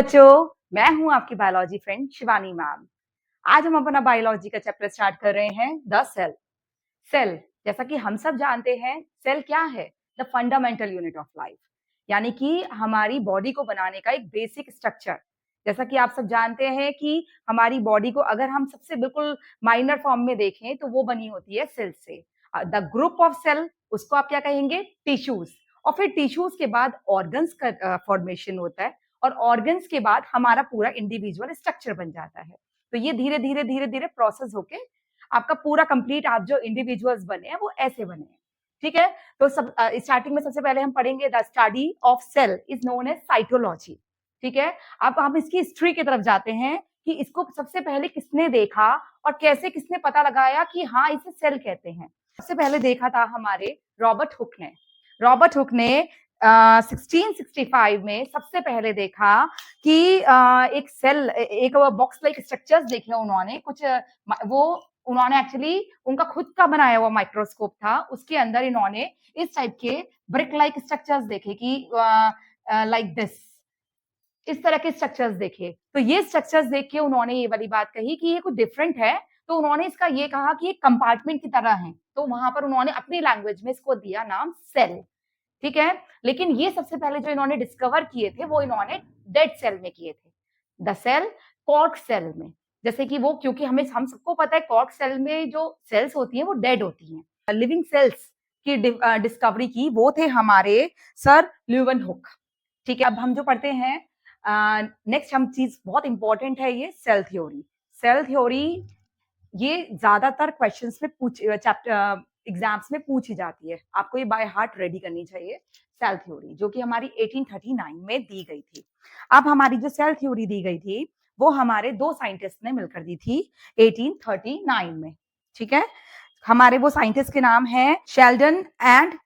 बच्चों, मैं हूं आपकी बायोलॉजी फ्रेंड शिवानी मैम। आज हम अपना बायोलॉजी का चैप्टर स्टार्ट कर रहे हैं द सेल। सेल, जैसा कि हम सब जानते हैं, सेल क्या है? The fundamental unit of life, यानी कि हमारी बॉडी को बनाने का एक बेसिक स्ट्रक्चर। जैसा कि आप सब जानते हैं कि हमारी बॉडी को अगर हम सबसे बिल्कुल माइनर फॉर्म में देखें तो वो बनी होती है सेल से। द ग्रुप ऑफ सेल, उसको आप क्या कहेंगे? टिश्यूज। और फिर टिश्यूज के बाद ऑर्गन्स का फॉर्मेशन होता है, और ऑर्गन्स के बाद हमारा पूरा इंडिविजुअल स्ट्रक्चर बन जाता है। तो ये धीरे धीरे धीरे धीरे प्रोसेस होके आपका पूरा कंप्लीट, आप जो इंडिविजुअल्स बने हैं वो ऐसे बने हैं। ठीक है, तो सब स्टार्टिंग में सबसे पहले हम पढ़ेंगे the study of cell is known as cytology. ठीक है, अब हम इसकी हिस्ट्री की तरफ जाते हैं कि इसको सबसे पहले किसने देखा और कैसे किसने पता लगाया कि हाँ इसे सेल कहते हैं। सबसे पहले देखा था हमारे रॉबर्ट हुक ने। रॉबर्ट हुक ने 1665 में सबसे पहले देखा कि एक सेल, एक बॉक्स लाइक स्ट्रक्चर्स देखे उन्होंने कुछ। वो उन्होंने एक्चुअली उनका खुद का बनाया हुआ माइक्रोस्कोप था, उसके अंदर इन्होंने इस टाइप के ब्रिक लाइक स्ट्रक्चर्स देखे कि लाइक दिस, इस तरह के स्ट्रक्चर्स देखे। तो ये स्ट्रक्चर्स देख के उन्होंने ये वाली बात कही कि ये कुछ डिफरेंट है, तो उन्होंने इसका ये कहा कि एक कंपार्टमेंट की तरह है। तो वहां पर उन्होंने अपनी लैंग्वेज में इसको दिया नाम सेल। ठीक है, लेकिन ये सबसे पहले जो इन्होंने डिस्कवर किए थे वो इन्होंने डेड सेल में किए थे। द सेल कॉर्क सेल में, जैसे कि वो, क्योंकि हम सबको पता है कॉर्क सेल में जो सेल्स होती हैं वो डेड होती हैं। लिविंग सेल्स की डिस्कवरी की वो थे हमारे सर ल्यूवन हुक। ठीक है, अब हम जो पढ़ते हैं नेक्स्ट, हम चीज बहुत इंपॉर्टेंट है ये सेल थ्योरी। सेल थ्योरी ये ज्यादातर क्वेश्चंस में चैप्टर एग्जाम्स में पूछी जाती है, आपको ये बाय हार्ट रेडी करनी चाहिए। सेल थ्योरी जो कि हमारी 1839 में दी गई थी। अब हमारी जो सेल थ्योरी दी गई थी वो हमारे दो साइंटिस्ट ने मिलकर दी थी 1839 में। ठीक है, हमारे वो साइंटिस्ट के नाम है शेल्डन एंड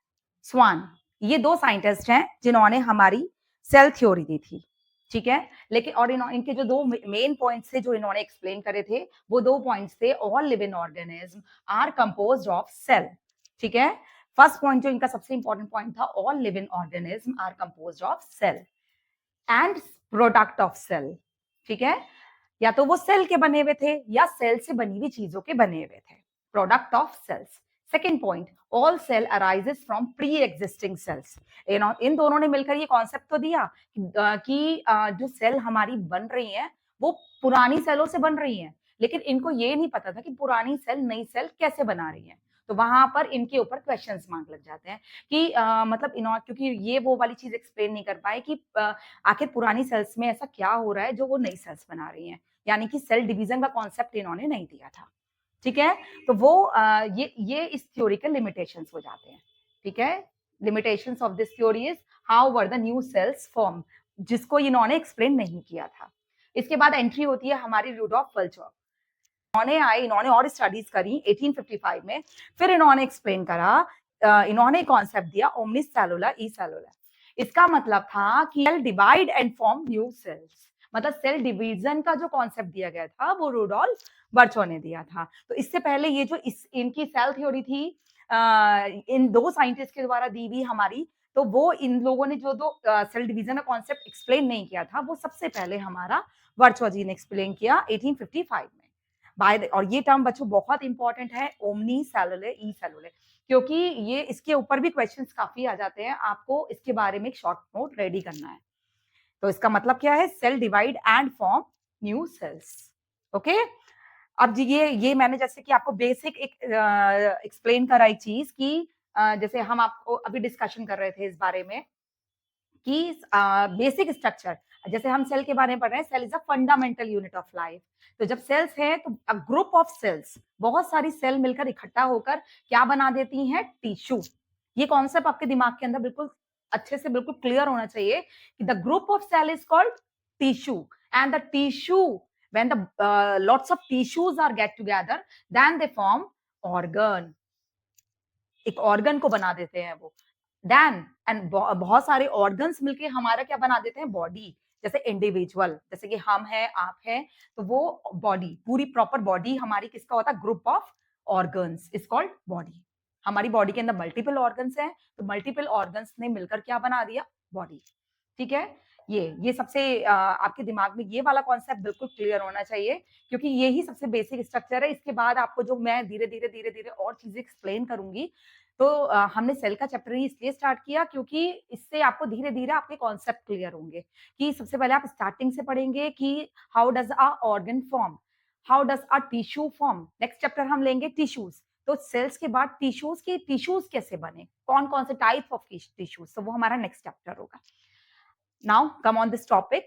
स्वान। ये दो साइंटिस्ट हैं जिन्होंने हमारी सेल थ्योरी दी थी। ठीक है, लेकिन और इनके जो दो मेन पॉइंट्स थे जो इन्होंने एक्सप्लेन करे थे, वो दो पॉइंट्स थे, all living organism are composed of cell. ठीक है, फर्स्ट पॉइंट जो इनका सबसे इंपॉर्टेंट पॉइंट था, all living organism are composed of cell and product of cell. ठीक है, या तो वो सेल के बने हुए थे या सेल से बनी हुई चीजों के बने हुए थे, product of cells. Second point, all cell arises from pre existing cells. इन दोनों ने मिलकर ये कॉन्सेप्ट तो दिया कि जो सेल हमारी बन रही हैं वो पुरानी सेलों से बन रही हैं, लेकिन इनको ये नहीं पता था कि पुरानी सेल नई सेल कैसे बना रही है। तो वहां पर इनके ऊपर क्वेश्चंस मार्क लग जाते हैं कि मतलब क्योंकि ये वो वाली चीज एक्सप्लेन नहीं कर पाए कि आखिर पुरानी सेल्स में ऐसा क्या हो रहा है जो वो नई सेल्स बना रही हैं, यानी कि सेल डिवीजन का कॉन्सेप्ट इन्होंने नहीं दिया था। ठीक है, तो वो ये इस थ्योरी के लिमिटेशंस हो जाते हैं। ठीक है, limitations of this theory is how were the new cells form, जिसको इन्होंने एक्सप्लेन नहीं किया था। इसके बाद एंट्री होती है हमारी रूडोल्फ वल्चर। इन्होंने और स्टडीज करी 1855 में, फिर इन्होंने एक्सप्लेन करा, इन्होंने कॉन्सेप्ट दिया ओमनिस सेलुलर ई सेलुलर। इसका मतलब था कि cell divide and form new cells, मतलब सेल डिवीजन का जो कॉन्सेप्ट दिया गया था वो रूडोल्फ बर्चो ने दिया था। तो इससे पहले ये जो इनकी सेल थ्योरी थी इन दो साइंटिस्ट के द्वारा दी हुई हमारी, तो वो इन लोगों ने जो दो सेल डिवीजन का कॉन्सेप्ट एक्सप्लेन नहीं किया था, वो सबसे पहले हमारा बर्चो जी ने एक्सप्लेन किया 1855 में। और ये टर्म बच्चों बहुत इंपॉर्टेंट है, ओमनी सेलुलर ई सेलुलर, क्योंकि ये इसके ऊपर भी क्वेश्चंस काफी आ जाते हैं, आपको इसके बारे में एक शॉर्ट नोट रेडी करना है। तो इसका मतलब क्या है? Cell divide and form new cells. Okay, अब जी ये मैंने जैसे कि आपको बेसिक एक एक्सप्लेन करा एक चीज कि जैसे हम आपको अभी डिस्कशन कर रहे थे इस बारे में कि बेसिक स्ट्रक्चर, जैसे हम सेल के बारे में पढ़ रहे हैं, cell is a fundamental unit of life. तो जब सेल्स है तो अ ग्रुप ऑफ सेल्स, बहुत सारी सेल मिलकर इकट्ठा होकर क्या बना देती हैं? टिश्यू। ये कॉन्सेप्ट आपके दिमाग के अंदर बिल्कुल अच्छे से बिल्कुल क्लियर होना चाहिए कि the group of cell is called tissue, and the tissue, when the lots of tissues are get together, then they form organ, एक ऑर्गन को बना देते हैं वो। देन एंड बहुत सारे ऑर्गन्स मिलके हमारा क्या बना देते हैं? बॉडी। जैसे इंडिविजुअल, जैसे कि हम हैं, आप हैं, तो वो बॉडी, पूरी प्रॉपर बॉडी हमारी किसका होता है? Group of organs is called body. हमारी बॉडी के अंदर मल्टीपल ऑर्गन्स हैं, तो मल्टीपल ऑर्गन्स ने मिलकर क्या बना दिया? बॉडी। ठीक है, ये सबसे आपके दिमाग में ये वाला कॉन्सेप्ट बिल्कुल क्लियर होना चाहिए, क्योंकि ये ही सबसे बेसिक स्ट्रक्चर है। इसके बाद आपको जो मैं धीरे-धीरे और चीज़ें एक्सप्लेन करूँगी, तो हमने सेल का चैप्टर ही इसलिए स्टार्ट किया क्योंकि इससे आपको धीरे-धीरे आपके कॉन्सेप्ट क्लियर होंगे, कि सबसे पहले आप स्टार्टिंग से पढ़ेंगे कि how does a organ form, how does a tissue form. Next chapter हम लेंगे टिश्यूज़, तो सेल्स के बाद टिश्यूज़ के टिश्यूज़ कैसे बने, कौन-कौन से टाइप ऑफ टिश्यूज़, तो वो हमारा नेक्स्ट चैप्टर होगा। Now come on this topic.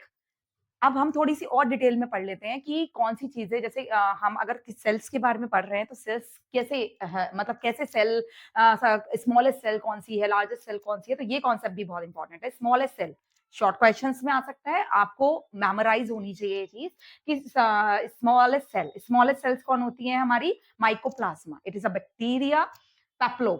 अब हम थोड़ी-सी और डिटेल में पढ़ लेते हैं कि कौन-सी चीज़ें, जैसे हम अगर सेल्स के बारे में पढ़ रहे हैं, तो सेल्स कैसे मतलब कैसे सेल स्मॉलेस्ट सेल कौन-सी है, लार्जेस्ट सेल कौन-सी है, तो ये कॉन्सेप्ट भी बहुत इंपॉर्टेंट है। स्मॉलेस्ट सेल शॉर्ट क्वेश्चंस में आ सकता है, आपको मेमोराइज़ होनी चाहिए ये चीज़ कि स्मॉलेस्ट सेल्स कौन होती हैं हमारी? Mycoplasma. It is a bacteria PPLO,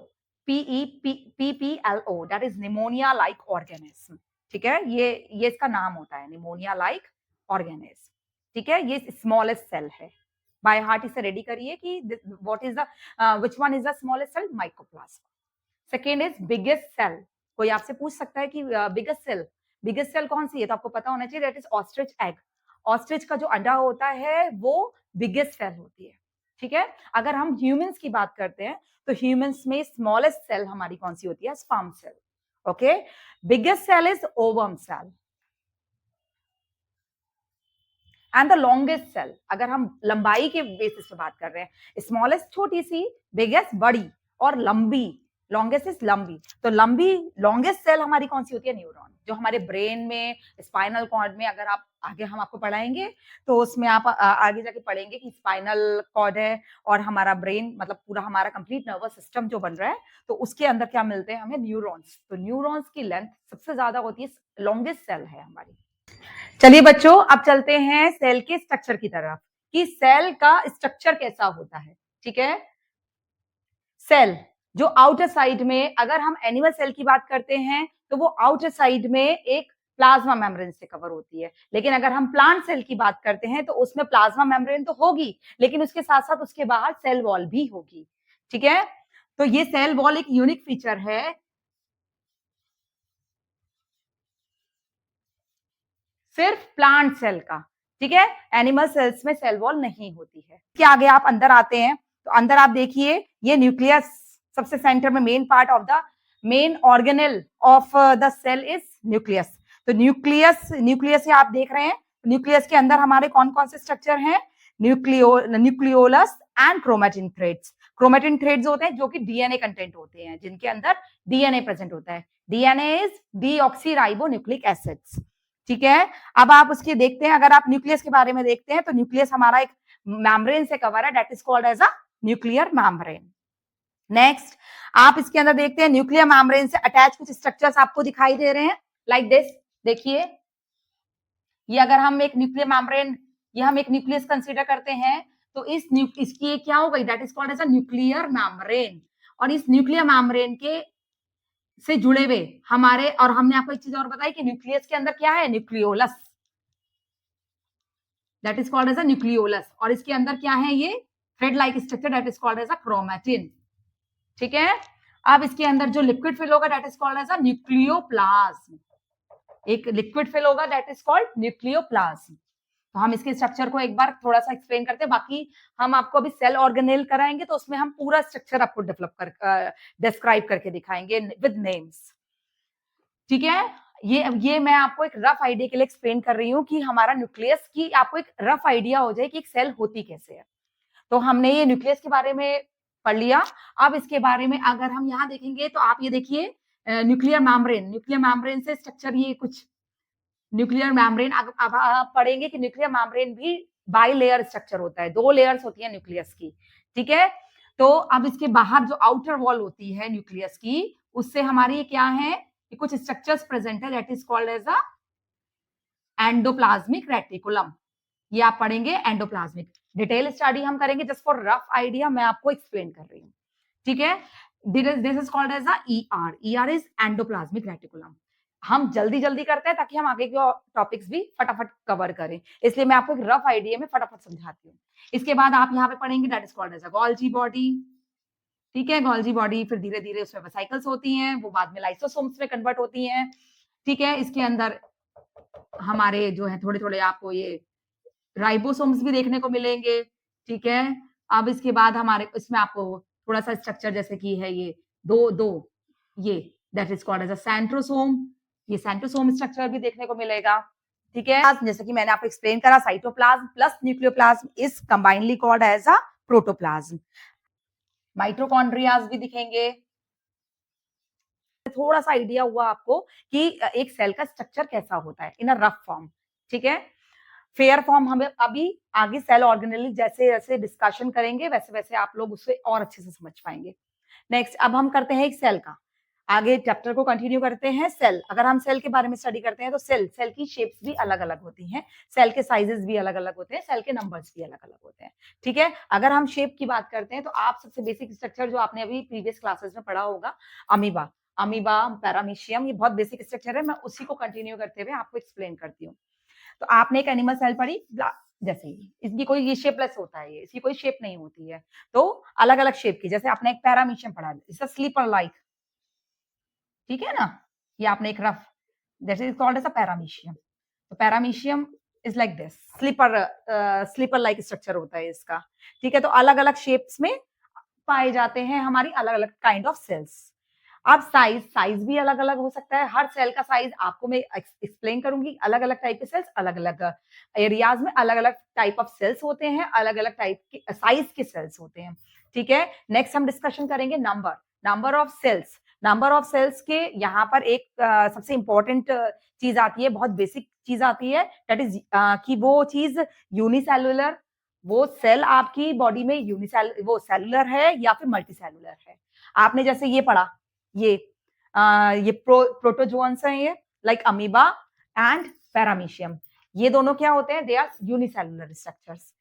PEPPLO, that is pneumonia like organism. ठीक है, ये इसका नाम होता है, निमोनिया लाइक ऑर्गेनिज्म। ठीक है, ये स्मॉलेस्ट सेल है। बाय हार्ट इसे रेडी करिए कि what is the which one is the smallest cell? Mycoplasma. Second is biggest cell. कोई आपसे पूछ सकता है कि बिगेस्ट सेल कौन सी है, तो आपको पता होना चाहिए that is ostrich egg. Ostrich का जो अंडा होता है वो बिगेस्ट सेल होती है। ठीक है, अगर हम ह्यूमंस की बात करते हैं, तो ह्यूमंस में स्मॉलेस्ट सेल हमारी कौन सी होती है? Sperm cell. Okay, biggest cell is ovum cell and the longest cell. अगर हम लंबाई के बेसिस पे बात कर रहे हैं, स्मॉलेस्ट छोटी सी, बिगेस्ट बड़ी, और लंबी लॉन्गेस्ट इज लंबी। तो लंबी लॉन्गेस्ट सेल हमारी कौन सी होती है? न्यूरॉन, जो हमारे ब्रेन में, स्पाइनल कॉर्ड में, अगर आप आगे हम आपको पढ़ाएंगे तो उसमें आप आगे जाके पढ़ेंगे कि स्पाइनल कॉर्ड है और हमारा ब्रेन, मतलब पूरा हमारा कंप्लीट नर्वस सिस्टम जो बन रहा है, तो उसके अंदर क्या मिलते हैं हमें? न्यूरॉन्स। तो न्यूरॉन्स की लेंथ सबसे ज्यादा होती है, लॉन्गेस्ट सेल है हमारी। चलिए बच्चों, अब चलते हैं सेल के स्ट्रक्चर की तरफ, कि सेल का स्ट्रक्चर कैसा होता है। ठीक है, सेल जो आउटर साइड में, अगर हम एनिमल सेल की बात करते हैं तो वो आउटर साइड में एक प्लाज्मा मेम्ब्रेन से कवर होती है, लेकिन अगर हम प्लांट सेल की बात करते हैं तो उसमें प्लाज्मा मेम्ब्रेन तो होगी, लेकिन उसके साथ साथ उसके बाहर सेल वॉल भी होगी। ठीक है, तो ये सेल वॉल एक यूनिक फीचर है सिर्फ प्लांट सेल का। ठीक है, एनिमल सेल्स में सेल वॉल नहीं होती है। इसके आगे आप अंदर आते हैं, तो अंदर आप देखिए ये न्यूक्लियस, सबसे सेंटर में main part of the main organelle of the cell is nucleus. तो न्यूक्लियस आप देख रहे हैं, न्यूक्लियस के अंदर हमारे कौन कौन से स्ट्रक्चर हैं? Nucleolus and chromatin threads. Chromatin threads होते हैं जो कि डीएनए कंटेंट होते हैं, जिनके अंदर डीएनए प्रेजेंट होता है। DNA is deoxyribo nucleic acids. ठीक है, अब आप उसके देखते हैं, अगर आप न्यूक्लियस के बारे में देखते हैं, तो न्यूक्लियस हमारा एक मेम्ब्रेन से कवर है, that is called as a nuclear membrane. Next, आप इसके अंदर देखते हैं न्यूक्लियर मेम्ब्रेन से अटैच कुछ स्ट्रक्चर्स आपको दिखाई दे रहे हैं, लाइक दिस। देखिए, ये अगर हम एक न्यूक्लियर मेम्ब्रेन, ये हम एक न्यूक्लियस कंसीडर करते हैं, तो इसकी क्या हो गई? That is called as a nuclear membrane. और इस न्यूक्लियर मेम्ब्रेन के से जुड़े हुए हमारे, और हमने आपको एक चीज और बताई कि न्यूक्लियस के अंदर क्या है? Nucleolus, that is called as a nucleolus. और इसके अंदर क्या है? ये thread like structure, that is called as a chromatin. ठीक है, अब इसके अंदर जो लिक्विड फिल होगा that is called as a nucleoplasm. एक लिक्विड फिल होगा दैट इज कॉल्ड न्यूक्लियोप्लाज्म। तो हम इसके स्ट्रक्चर को एक बार थोड़ा सा एक्सप्लेन करते हैं, बाकी हम आपको अभी सेल ऑर्गेनेल कराएंगे तो उसमें हम पूरा स्ट्रक्चर आपको डेवलप कर डिस्क्राइब करके दिखाएंगे विद नेम्स। ठीक है, ये मैं आपको एक रफ आइडिया के लिए एक्सप्लेन कर रही हूँ कि हमारा न्यूक्लियस की आपको एक रफ आइडिया हो जाए कि एक सेल होती कैसे है। तो हमने ये न्यूक्लियस के बारे में पढ़ लिया। अब इसके बारे में अगर हम यहाँ देखेंगे तो आप ये देखिए, न्यूक्लियर मेम्ब्रेन से स्ट्रक्चर, ये कुछ न्यूक्लियर मेम्ब्रेन, अब आप पढ़ेंगे कि न्यूक्लियर मेम्ब्रेन भी बाई लेयर स्ट्रक्चर होता है, 2 लेयर्स होती है न्यूक्लियस की। ठीक है, तो अब इसके बाहर जो आउटर वॉल होती है न्यूक्लियस की, उससे हमारी क्या है कि कुछ स्ट्रक्चर्स प्रेजेंट है, that is called as a endoplasmic reticulum. ये आप पढ़ेंगे एंडोप्लाज्मिक। डिटेल स्टडी हम करेंगे, जस्ट फॉर रफ आइडिया मैं आपको एक्सप्लेन कर रही हूँ। ठीक है, this is called as a ER. ER is endoplasmic reticulum. हम जल्दी जल्दी करते हैं ताकि हम आगे के टॉपिक्स भी फटाफट कवर करें, इसलिए मैं आपको एक रफ आइडिया में फटाफट समझाती हूँ। इसके बाद आप यहाँ पे पढ़ेंगे that is called as a Golgi body. ठीक है, गोल्जी बॉडी, फिर धीरे धीरे उसमें वेसिकल्स होती हैं, वो बाद में लाइसोसोम्स में कन्वर्ट होती हैं। ठीक है, इसके अंदर हमारे जो है थोड़े-थोड़े आपको ये राइबोसोम्स भी देखने को मिलेंगे, ठीक है? अब इसके बाद हमारे इसमें आपको थोड़ा-सा स्ट्रक्चर जैसे कि है ये 2 ये that is called as a centrosome, ये सेंट्रोसोम स्ट्रक्चर भी देखने को मिलेगा, ठीक है? जैसे कि मैंने आपको एक्सप्लेन करा cytoplasm plus nucleoplasm is combinedly called as a protoplasm. Mitochondrias भी दिखेंगे। थोड़ा-सा आइडिया हुआ आपको कि एक सेल का स्ट्रक्चर कैसा होता है इन अ रफ फॉर्म, ठीक है? फेयर फॉर्म हमें अभी आगे सेल ऑर्गेनेल जैसे-जैसे डिस्कशन करेंगे वैसे-वैसे आप लोग उसे और अच्छे से समझ पाएँगे। नेक्स्ट अब हम करते हैं एक सेल का। आगे चैप्टर को कंटिन्यू करते हैं सेल। अगर हम सेल के बारे में स्टडी करते हैं तो सेल की शेप्स भी अलग-अलग होती हैं। सेल के साइजेस भी अलग-अलग होते हैं, सेल के नंबर्स भी अलग-अलग होते हैं। ठीक है? अगर हम शेप की बात करते हैं तो आप सबसे बेसिक स्ट्रक्चर जो आपने अभी प्रीवियस क्लासेस में पढ़ा होगा अमीबा। अमीबा, पैरामीशियम ये बहुत बेसिक स्ट्रक्चर है। मैं उसी को कंटिन्यू करते हुए आपको एक्सप्लेन करती हूँ। तो आपने एक एनिमल सेल पढ़ी जैसे ही इसकी कोई ये शेपलेस होता है ये इसकी कोई शेप नहीं होती है तो अलग-अलग शेप की जैसे आपने एक पैरामीशियम पढ़ा इट्स अ स्लीपर लाइक ठीक है ना ये आपने एक rough that is called as a paramecium तो paramecium is like this slipper like structure होता है इसका ठीक है तो अलग-अलग शेप्स में पाए जाते हैं हमारी अलग-अलग काइंड ऑफ सेल्स अब साइज भी अलग-अलग हो सकता है हर सेल का साइज आपको मैं एक्सप्लेन करूंगी अलग-अलग टाइप के सेल्स अलग-अलग एरियाज में अलग-अलग टाइप ऑफ सेल्स होते हैं अलग-अलग टाइप के साइज के सेल्स होते हैं ठीक है नेक्स्ट हम डिस्कशन करेंगे नंबर ऑफ सेल्स के यहाँ पर एक सबसे इंपॉर्टेंट चीज आती है बहुत बेसिक चीज आती है दैट इज कि वो चीज यूनिसेलुलर वो सेल आपकी बॉडी में वो सेलुलर है या फिर मल्टी सेलुलर है आपने जैसे ये पढ़ा ये प्रोटोजोन्स हैं ये लाइक अमीबा एंड पैरामीशियम ये दोनों क्या होते हैं दे आर यूनिसेलुलर स्ट्रक्चर्स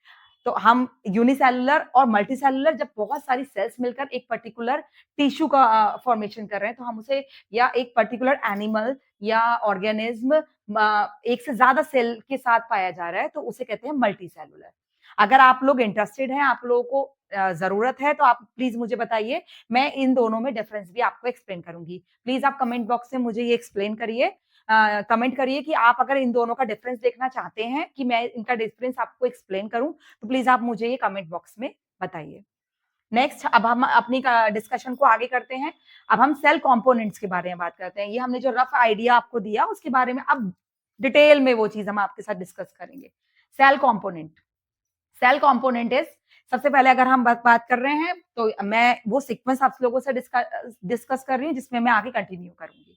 तो हम यूनिसेलुलर और मल्टीसेलुलर जब बहुत सारी सेल्स मिलकर एक पर्टिकुलर टिश्यू का फॉर्मेशन कर रहे हैं तो हम उसे या एक पर्टिकुलर एनिमल या ऑर्गेनिज्म एक से ज्यादा सेल के साथ पाया जा रहा है तो उसे कहते हैं मल्टीसेलुलर अगर आप लोग इंटरेस्टेड हैं आप लोगों को जरूरत है तो आप प्लीज मुझे बताइए मैं इन दोनों में डिफरेंस भी आपको एक्सप्लेन करूंगी प्लीज आप कमेंट बॉक्स में मुझे ये एक्सप्लेन करिए कमेंट करिए कि आप अगर इन दोनों का डिफरेंस देखना चाहते हैं कि मैं इनका डिफरेंस आपको एक्सप्लेन करूं तो प्लीज आप मुझे ये कमेंट बॉक्स में बताइए नेक्स्ट अब हम अपनी डिस्कशन को आगे करते हैं अब हम सेल कंपोनेंट्स के बारे में बात करते हैं ये हमने जो रफ आइडिया आपको दिया उसके बारे में अब डिटेल में वो चीज हम आपके साथ डिस्कस करेंगे सेल कंपोनेंट इज सबसे पहले अगर हम बात कर रहे हैं तो मैं वो सीक्वेंस आप लोगों से डिस्कस कर रही हूँ जिसमें मैं आगे कंटिन्यू करूंगी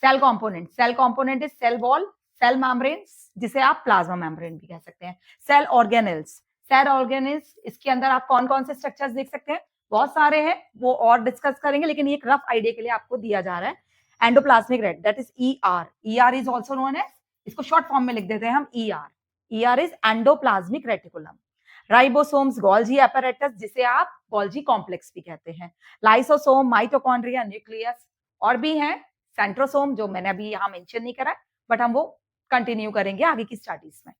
cell component is cell wall cell membrane जिसे आप प्लाज्मा मेम्ब्रेन भी कह सकते हैं सेल ऑर्गेनेल्स इसके अंदर आप कौन कौन से स्ट्रक्चर्स देख सकते हैं बहुत सारे हैं वो और डिस्कस करेंगे लेकिन ये एक रफ आइडिया के लिए आपको दिया जा रहा है endoplasmic ret that is ER is also known as इसको शॉर्ट फॉर्म में लिख देते हैं हम ER is endoplasmic reticulum ribosomes Golgi apparatus जिसे आप गोल्जी कॉम्प्लेक्स भी कहते हैं लाइसोसोम माइटोकॉन्ड्रिया न्यूक्लियस और भी हैं सेंट्रोसोम जो मैंने अभी यहाँ मेंशन नहीं करा बट हम वो कंटिन्यू करेंगे आगे की स्टडीज में